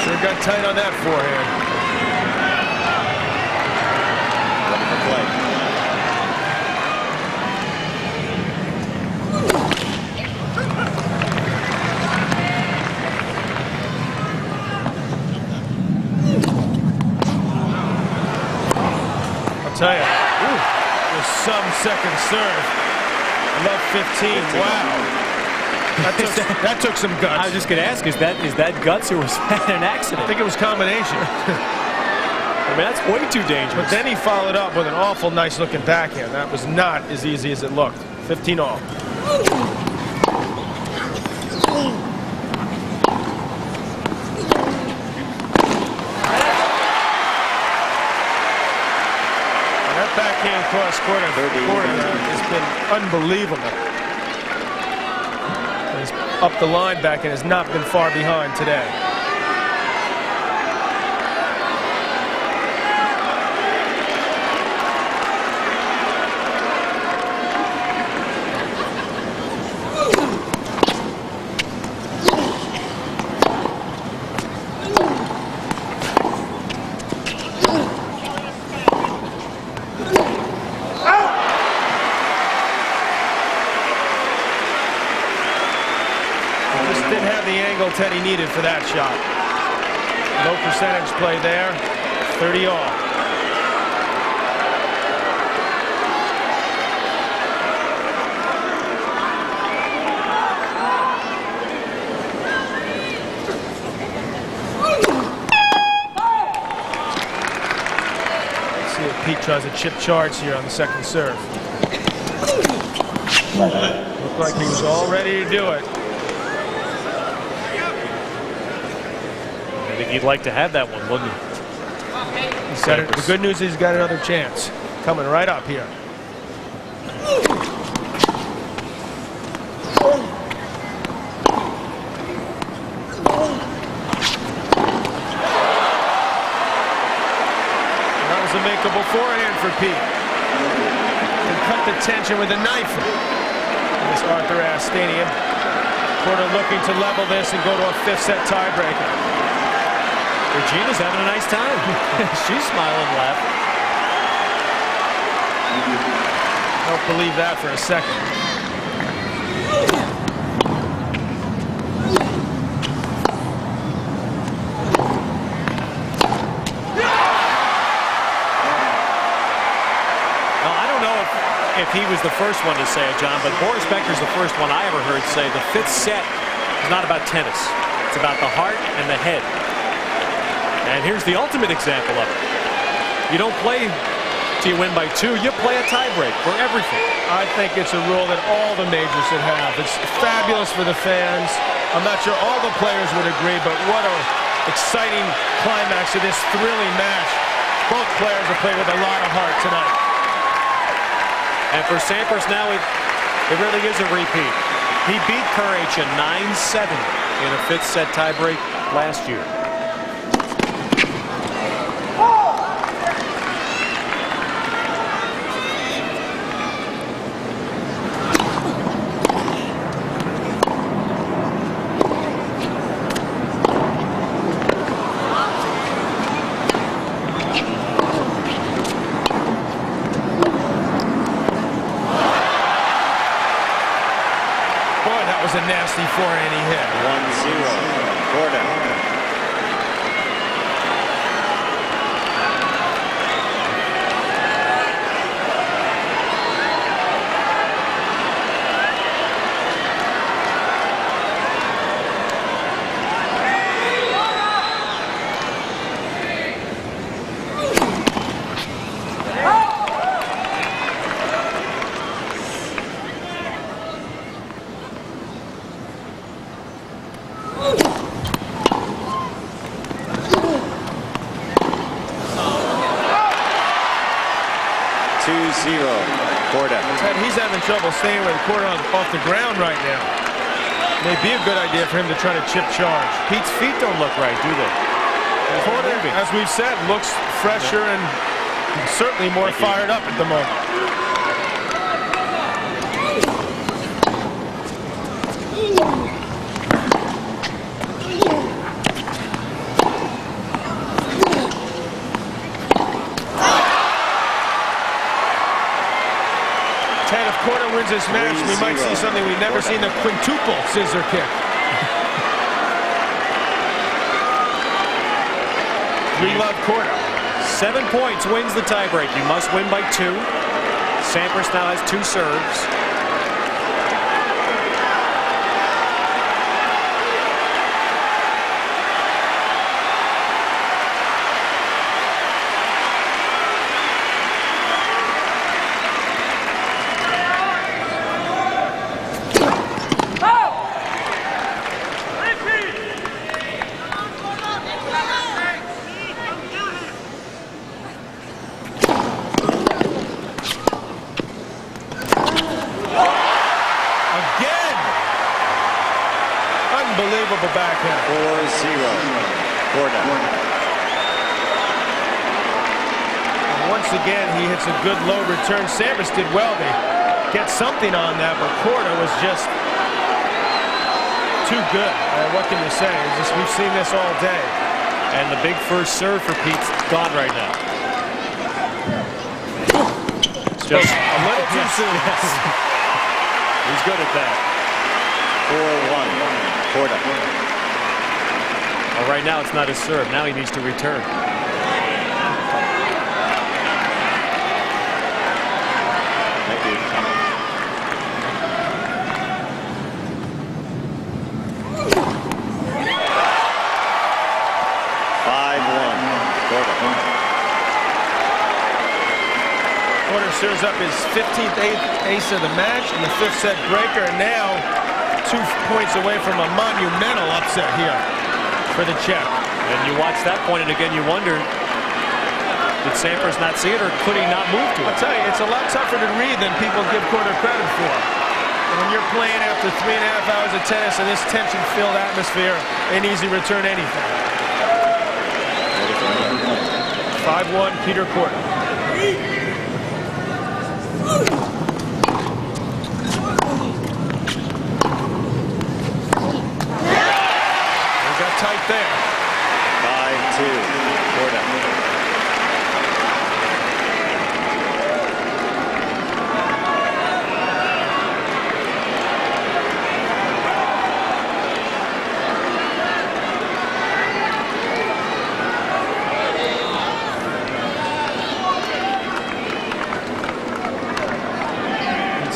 Sure got tight on that forehand. Ready for play. I'll tell you, there's some second serve. I love 15. Wow. That took some guts. I was just going to ask, is that guts or was that an accident? I think it was combination. I mean, that's way too dangerous. But then he followed up with an awful nice looking backhand. That was not as easy as it looked. 15 all. That backhand cross Korda has been unbelievable. He's up the line back and has not been far behind today. Didn't have the angle Teddy needed for that shot. Low percentage play there. 30 all. does a chip charge here on the second serve. Looked like he was all ready to do it. I think you'd like to have that one, wouldn't you? He said it. The good news is he's got another chance coming right up here. That was a makeable forehand for Pete. And cut the tension with a knife in this Arthur Ashe Stadium. Korda looking to level this and go to a 5th set tiebreaker. Regina's having a nice time. She's smiling, laughing. Don't believe that for a second. Now, I don't know if he was the first one to say it, John, but Boris Becker's the first one I ever heard say the 5th set is not about tennis. It's about the heart and the head. And here's the ultimate example of it. You don't play till you win by 2. You play a tiebreak for everything. I think it's a rule that all the majors should have. It's fabulous for the fans. I'm not sure all the players would agree, but what an exciting climax to this thrilling match. Both players have played with a lot of heart tonight. And for Sampras now, it really is a repeat. He beat Courage 9-7 in a 5th set tiebreak last year. A nasty forehand he hit. 1-0. Korda. Korda. He's having trouble staying with Korda off the ground right now. May be a good idea for him to try to chip charge. Pete's feet don't look right, do they? Korda, as we've said, looks fresher and certainly more fired up at the moment. If Korda wins this match, we might see something we've never seen, the quintuple scissor kick. We love Korda. 7 points wins the tiebreak. You must win by 2. Sampras now has 2 serves. Unbelievable backhand. 4-0. Korda. Once again, he hits a good low return. Sampras did well to get something on that, but Korda was just too good. What can you say? We've seen this all day. And the big first serve for Pete's gone right now. It's just a little too soon. He's good at that. 4-1. Korda. Well, right now it's not his serve. Now he needs to return. Thank you. 5-1. Korda. his 15th ace of the match and the 5th set breaker, and now 2 points away from a monumental upset here for the Czech. And you watch that point, and again, you wonder, did Sampras not see it, or could he not move to it? I'll tell you, it's a lot tougher to read than people give Korda credit for. And when you're playing after 3.5 hours of tennis in this tension-filled atmosphere, an easy return anything. 5-1, Peter Korda. They got tight there. 5-2, Korda.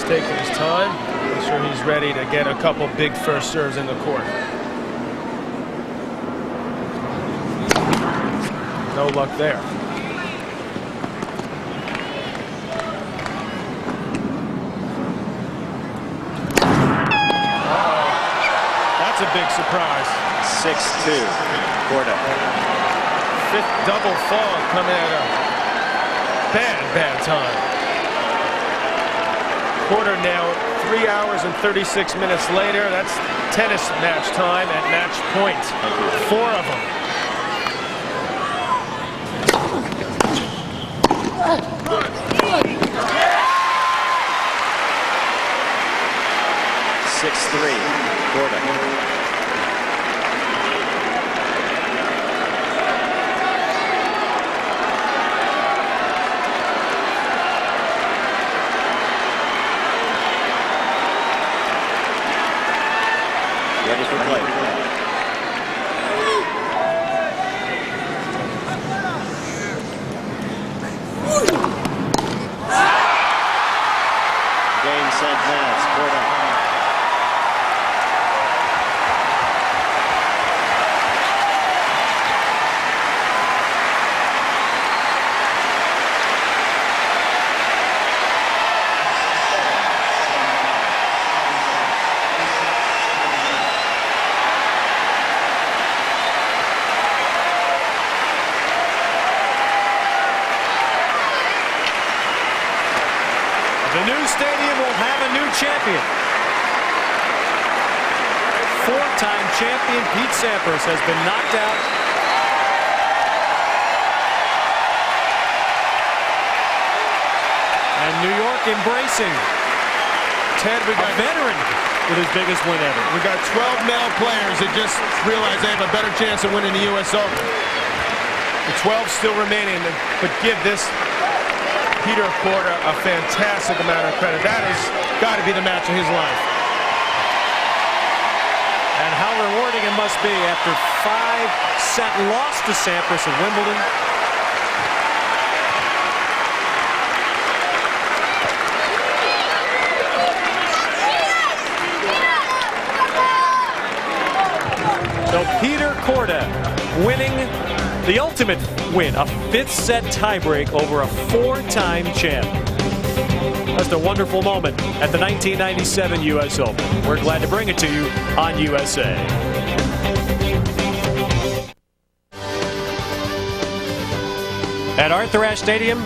Taking his time. I'm sure he's ready to get a couple big first serves in the court. No luck there. That's a big surprise. 6-2, Korda. 5th double fall coming at a bad time. Korda now 3 hours and 36 minutes later. That's tennis match time at match point. 4 of them. Korda. Ready for play. Game, set, match. Korda. The new stadium will have a new champion. 4-time champion Pete Sampras has been knocked out. And New York embracing Ted, we got a veteran with his biggest win ever. We got 12 male players that just realized they have a better chance of winning the U.S. Open. The 12 still remaining, but give this Peter Korda a fantastic amount of credit. That has got to be the match of his life. And how rewarding it must be after 5-set loss to Sampras at Wimbledon. So Peter Korda winning the ultimate win, a 5th set tiebreak over a 4-time champ. Just a wonderful moment at the 1997 U.S. Open. We're glad to bring it to you on USA. At Arthur Ashe Stadium,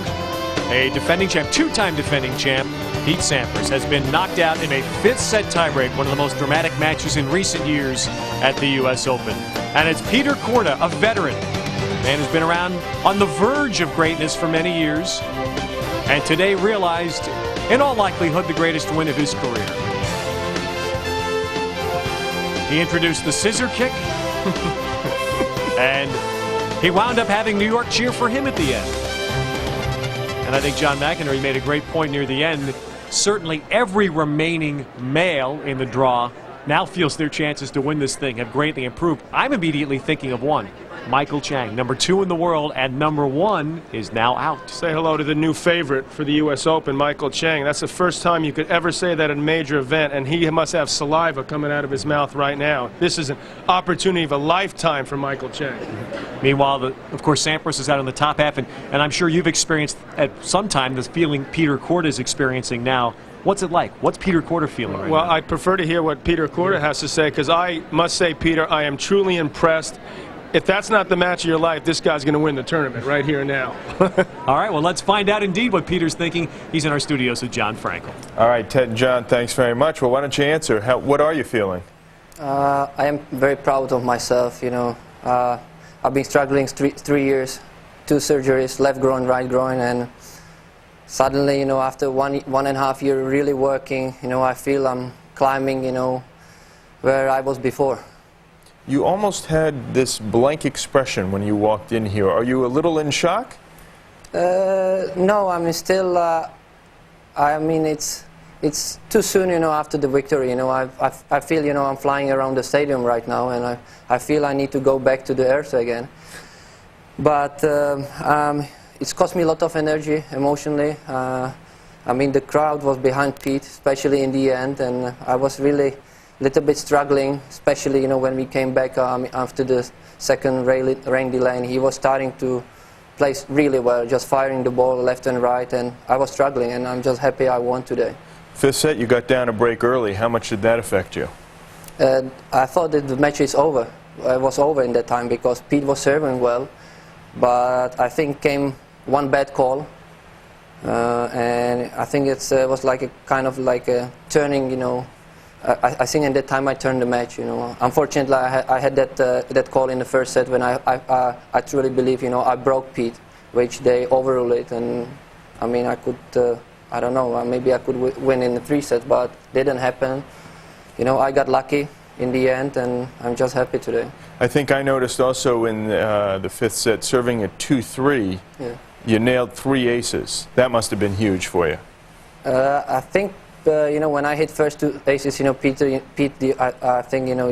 a defending champ, 2-time defending champ, Pete Sampras, has been knocked out in a 5th set tiebreak, one of the most dramatic matches in recent years at the U.S. Open. And it's Peter Korda, a veteran, man who's been around on the verge of greatness for many years, and today realized, in all likelihood, the greatest win of his career. He introduced the scissor kick, and he wound up having New York cheer for him at the end. And I think John McEnroe made a great point near the end. Certainly every remaining male in the draw now feels their chances to win this thing have greatly improved. I'm immediately thinking of one. Michael Chang, number 2 in the world, and number 1 is now out. Say hello to the new favorite for the U.S. Open, Michael Chang. That's the first time you could ever say that at a major event, and he must have saliva coming out of his mouth right now. This is an opportunity of a lifetime for Michael Chang. Meanwhile, of course, Sampras is out in the top half, and I'm sure you've experienced at some time the feeling Peter Korda is experiencing now. What's it like? What's Peter Korda feeling right now? Well, I prefer to hear what Peter Korda has to say, because I must say, Peter, I am truly impressed. If that's not the match of your life, this guy's going to win the tournament right here and now. All right, well, let's find out indeed what Peter's thinking. He's in our studios with John Frankel. All right, Ted and John, thanks very much. Well, why don't you answer? What are you feeling? I am very proud of myself. You know, I've been struggling 3 years, 2 surgeries, left groin, right groin, and suddenly, you know, after one and a half year really working, you know, I feel I'm climbing, you know, where I was before. You almost had this blank expression when you walked in here. Are you a little in shock? No, I mean, still, I mean, it's too soon, you know, after the victory. You know, I feel, you know, I'm flying around the stadium right now, and I feel I need to go back to the earth again. But it's cost me a lot of energy emotionally. I mean, the crowd was behind Pete, especially in the end, and I was really a little bit struggling, especially, you know, when we came back after the second rain delay, and he was starting to play really well, just firing the ball left and right, and I was struggling, and I'm just happy I won today. 5th set, you got down a break early. How much did that affect you? I thought that the match is over. It was over in that time because Pete was serving well, but I think came one bad call, and I think it was like a kind of like a turning, you know. I think in that time I turned the match, you know. Unfortunately, I had that call in the first set when I truly believe, you know, I broke Pete, which they overruled it, and I mean I could, I don't know, maybe I could win in the 3 sets, but didn't happen. You know, I got lucky in the end, and I'm just happy today. I think I noticed also in the 5th set, serving at 2-3, yeah. You nailed 3 aces. That must have been huge for you. I think. You know, when I hit first 2 aces, you know, Pete, I think, you know,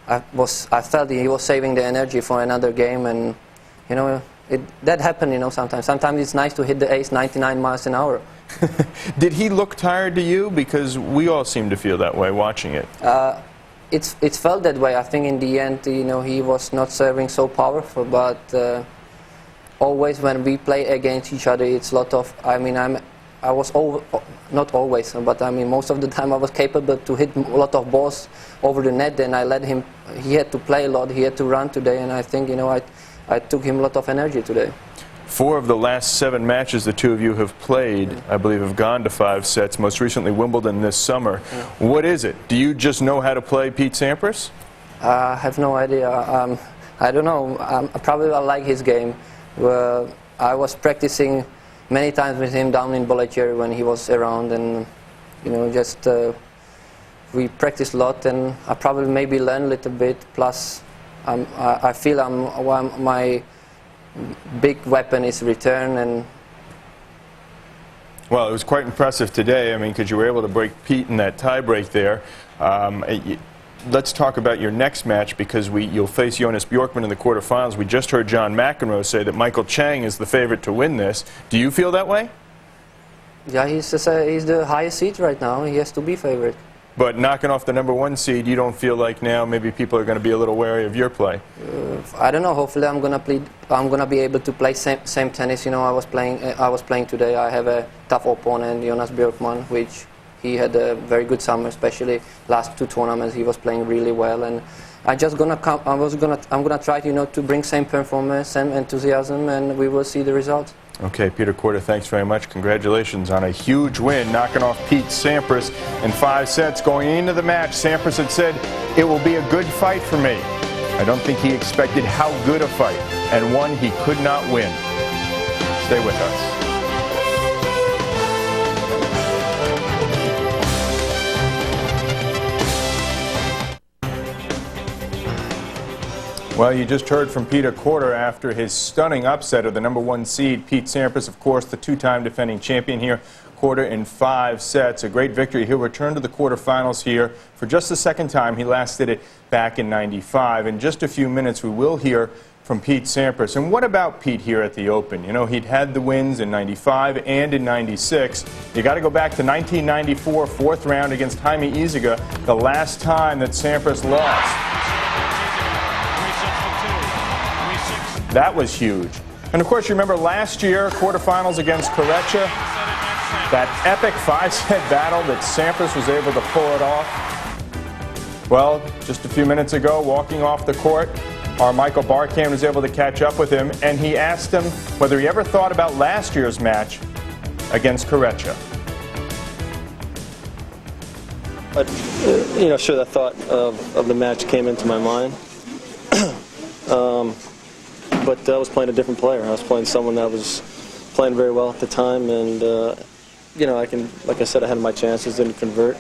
I felt he was saving the energy for another game, and, you know, that happened, you know, sometimes. Sometimes it's nice to hit the ace 99 miles an hour. Did he look tired to you? Because we all seem to feel that way watching it. It's felt that way. I think in the end, you know, he was not serving so powerful, but always when we play against each other, it's a lot of, I mean, I was not always, but I mean most of the time I was capable to hit a lot of balls over the net, and I let him, he had to play a lot, he had to run today, and I think, you know, I took him a lot of energy today. 4 of the last 7 matches the two of you have played, I believe, have gone to 5 sets, most recently Wimbledon this summer. Yeah. What is it? Do you just know how to play Pete Sampras? I have no idea. I don't know. Probably I like his game. I was practicing many times with him down in Boletier when he was around, and you know, just we practiced a lot, and I probably maybe learned a little bit. Plus, I feel my big weapon is return. And well, it was quite impressive today. I mean, because you were able to break Pete in that tie break there. Let's talk about your next match, because you'll face Jonas Bjorkman in the quarterfinals. We just heard John McEnroe say that Michael Chang is the favorite to win this. Do you feel that way? Yeah, he's the highest seed right now. He has to be favorite. But knocking off the #1 seed, you don't feel like now maybe people are going to be a little wary of your play? I don't know. Hopefully, I'm gonna be able to play same tennis. You know, I was playing today. I have a tough opponent, Jonas Bjorkman, which. He had a very good summer, especially last 2 tournaments. He was playing really well, and I'm gonna try, you know, to bring same performance, same enthusiasm, and we will see the results. Okay, Peter Korda, thanks very much. Congratulations on a huge win, knocking off Pete Sampras in 5 sets. Going into the match, Sampras had said, "It will be a good fight for me." I don't think he expected how good a fight, and one he could not win. Stay with us. Well, you just heard from Peter Korda after his stunning upset of the #1 seed, Pete Sampras, of course, the 2-time defending champion here. Korda in 5 sets, a great victory. He'll return to the quarterfinals here for just the 2nd time. He last did it back in '95. In just a few minutes, we will hear from Pete Sampras. And what about Pete here at the Open? You know, he'd had the wins in '95 and in '96. You got to go back to 1994, fourth round against Jaime Izaga, the last time that Sampras lost. That was huge. And of course, you remember last year, quarterfinals against Korda, that epic 5-set battle that Sampras was able to pull it off. Well, just a few minutes ago, walking off the court, our Michael Barkan was able to catch up with him, and he asked him whether he ever thought about last year's match against Korda. You know, sure, that thought of the match came into my mind. But I was playing a different player. I was playing someone that was playing very well at the time, and you know, like I said, I had my chances, didn't convert.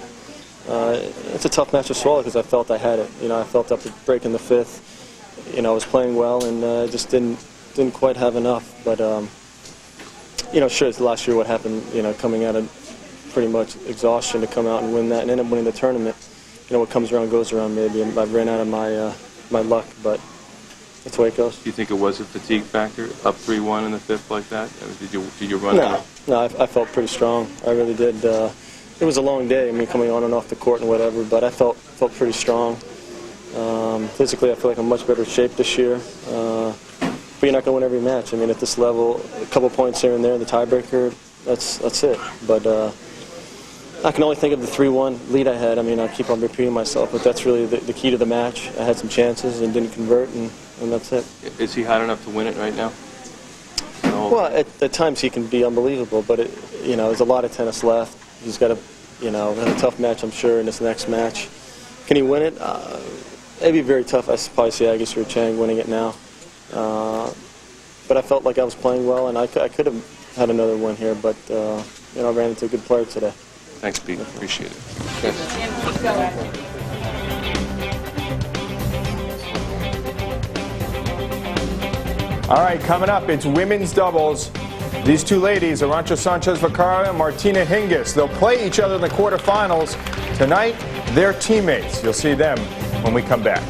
It's a tough match to swallow because I felt I had it. You know, I felt up to break in the fifth. You know, I was playing well, and just didn't quite have enough. But you know, sure, it's last year what happened. You know, coming out of pretty much exhaustion to come out and win that and end up winning the tournament. You know, what comes around goes around. Maybe and I ran out of my luck, but that's the way it goes. Do you think it was a fatigue factor, up 3-1 in the fifth like that? Did you run out? No, I felt pretty strong. I really did. It was a long day. I mean, coming on and off the court and whatever, but I felt pretty strong. Physically, I feel like I'm in much better shape this year. But you're not going to win every match. I mean, at this level, a couple points here and there, the tiebreaker, that's it. But I can only think of the 3-1 lead I had. I mean, I keep on repeating myself, but that's really the key to the match. I had some chances and didn't convert, and that's it. Is he hot enough to win it right now? Well, at times he can be unbelievable, but you know, there's a lot of tennis left. He's got you know, have a tough match, I'm sure, in this next match. Can he win it? It'd be very tough. I probably see Agassi or Chang winning it now. But I felt like I was playing well, and I could have had another win here, but you know, I ran into a good player today. Thanks, Pete. Appreciate it. All right, coming up, it's women's doubles. These two ladies, Arantxa Sanchez-Vaccaro and Martina Hingis, they'll play each other in the quarterfinals. Tonight, they're teammates. You'll see them when we come back.